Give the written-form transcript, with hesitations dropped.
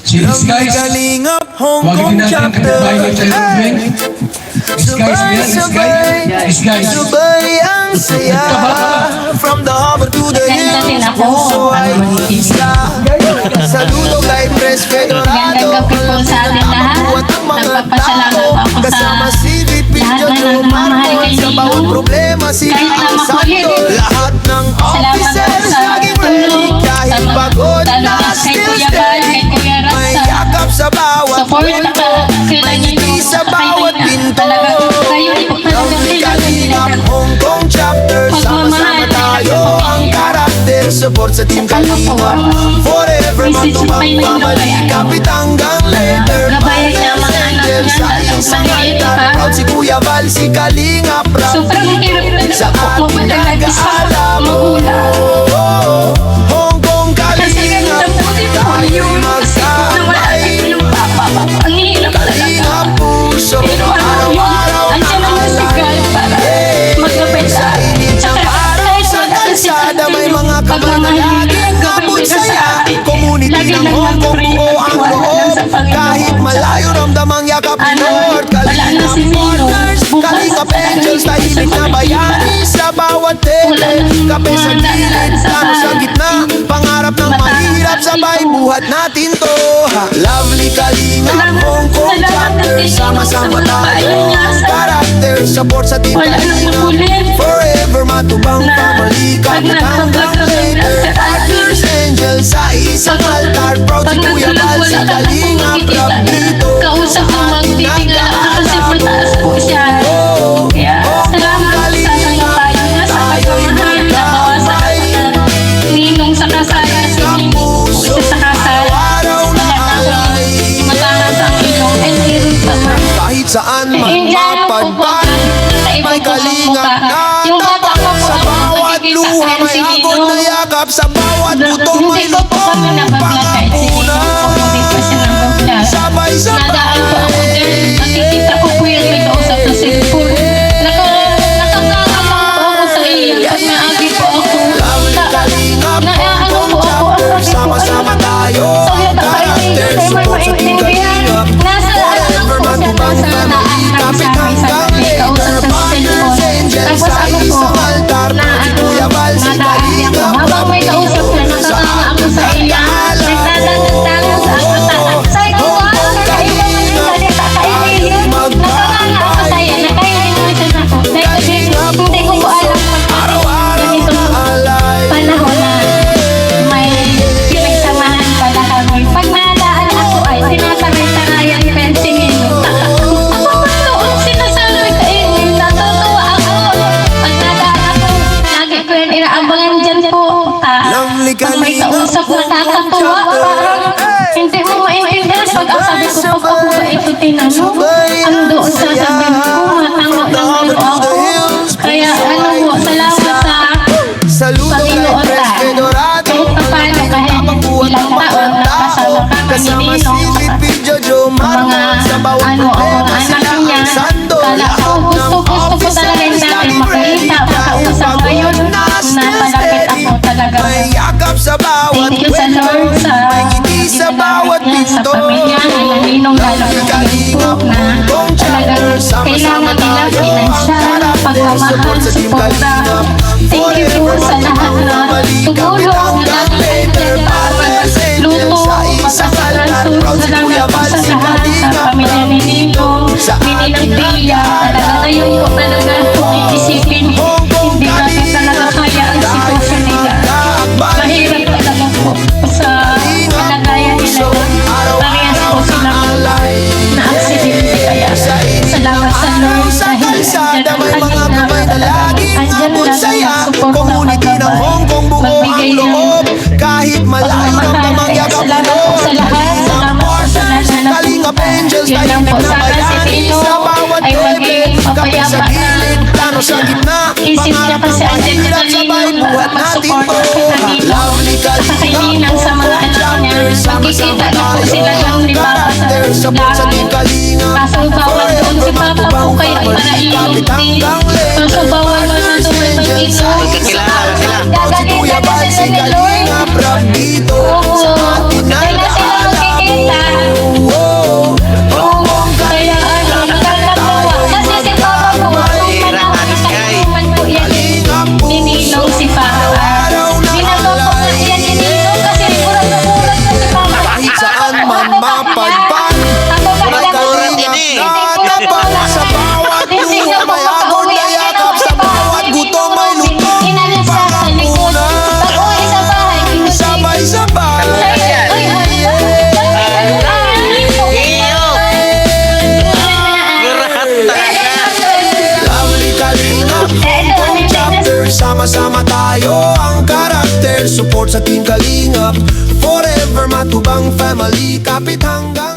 Cheers guys. Huwag din natin katabahin ng channel drink. This guys. Sabay ang saya. From the harbor to the hills, puso ay isa. Saludo kay Pres Fedorado. Buhat ang mga tao. Kasama si Video Marcos. Sa bawat problema sila ang santo. Lahat ng officers laging ready. Kahit pagod na still steady. May yakap sa bawat kwento. May ngiti sa bawat pinto. Lovely Kalingap Hong Kong chapter. Sama-sama tayo ang karakter. Support sa Team Kalingap. Forever matubang pamalikapit hanggang later. Sa isang altar. Proud si Kuya Val, si Kalingap Rap. Sa ating nag-aalam Hong Kong Kalingap. Tayo magkabay. Kalingap puso. Araw-araw na alay. Sa init ng araw sa kalsada. May mga kaban na laging abot saya. Community ng Hong Kong buo ang loob. Kahit malayo ramdamang yakap ni Lord. Kalingap partners, Kalingap angels. Tahimik na bayani sa bawat tele. Kape sa gilid, plano sa gitna. Pangarap ng mahirap, sabay buhat natin to. Lovely Kalingap Hong Kong chapter. Sama-sama tayo ang karakter. Support sa Team Kalingap. Forever matubang pamalikapit hanggang later. Partners, angels sa isang altar. Proud si Kuya Val, si Kalingap Rap dito. Kausap mo magtitingala kasi mataas po siya. Kaya salamat sa tangapayo na sa pagmamahal na kawasan. Ninong sa kasaya si Ninong isa sa kasaya. Mataas ang inyong entirong pamang. Kahit saan man mapadpan, may Kalingap na tapat. Sa bawat luha may agot na yakap. Sa bawat butong may lutong pangapunan. Sabay-sabay. Nakikita ko po yung may kausap na cellphone. Nakakakama po ako sa iyo. Pag naagi po ako. Naaano po ako. Sama-sama tayo ang karakter. Support sa Team Kalingap. Forever matubang pamalikapit hanggang later. Partners, angels sa isang altar. Si Kuya Val, si Kalingap. Habang may kausap na nakakama ako sa iyo. Nagtatanong sa ako. Say ko ba? Nakakailan mo yung salita sa iyo. Nakakanga ako sa iyo. Nakailan ako. Hindi ko po alam. Araw-araw na alay. Panahon na may pinagsamahan pala kami. Pag nalaan ako ay tinatangay-tangay ang pensi ninyo. Ako pa noon sinasabi ka inyo. Natutuwa ako. Pag nalaan ako, lagi ko yan inaabangan dyan po. Lovely Pag may Kalingap kausap nakakatuwa, parang hindi mo maintindihan. Pag ang sabi ko, pag ako ba ito tinanong, ang doon sa sabi ko, matango lang yung ako. Kaya ano po, salamat sa Saludo kay Panginoon Pres tayo. Fedorado. Kahit paano, kahit ilang taon nakasama kami Kasama ni si Ninong, Video mga Marcos. Sa bawat ang problema mga sila anak ang niya, santo. kala ko gusto ko talaga natin makita, makausap ngayon na palapit ako talaga. May yakap sa bawat Thank you sa Lord sa may ngiti sa bawat niya, sa pinto. pamilya nila Ninong lalo Lovely na Kalingap na Hong Kong talagang chapter. Sama-sama kailangan nila tayo ang financial, karakter. pagmamahal, Support sa Team suporta. Kalingap. Thank you po sa lahat na tumulong na nagdadala luto, pagkasalasun, salamat po sa lahat sa pamilya ni Ninong, ni Ninang Dia. Talaga ngayon ko talaga kung iisipin, hindi natin talaga kaya ang sitwasyon nila. Mahirap talaga po sa kalagayan nila. Parehas po silang na-aksidente kaya salamat sa Lord dahil Kalsada may mga kamay na laging andyan abot lang saya. ang support na Community ng Hong Kong buo ang loob. Kahit malayo ng damang yakap ni salamat po sa Lord. lahat. Salamat po sa lahat na Kalingap angels, yun lang tahimik po. na Sana si bayani Tino sa bawat ay table. maging Kape sa mapayapa gilid, plano sa gitna. isip niya Pangarap kasi ng andyan mahirap, na sabay Ninong buhat para natin mag-support to. sa kanila. Lovely Sa kay Kalingap Ninang sa mga Hong Kong anak niya, chapter. Sama-sama magkikita na po tayo sila doon ni Papa sa karakter. Support sa Team lahat. Kalingap. Kaso bawal doon si Papa po kaya para iluti. Kaso bawal man na doon may mag-iluti. Gagaling Kuya na Val, sila si ni Lord. Kalingap Rap dito. Oo, Sa atin kaya na sila nag-aalam. magkikita. Hongkong Chapter. Sama-sama tayo ang karakter. Support sa Team Kalingap. Forever matubang family. Kapit hanggang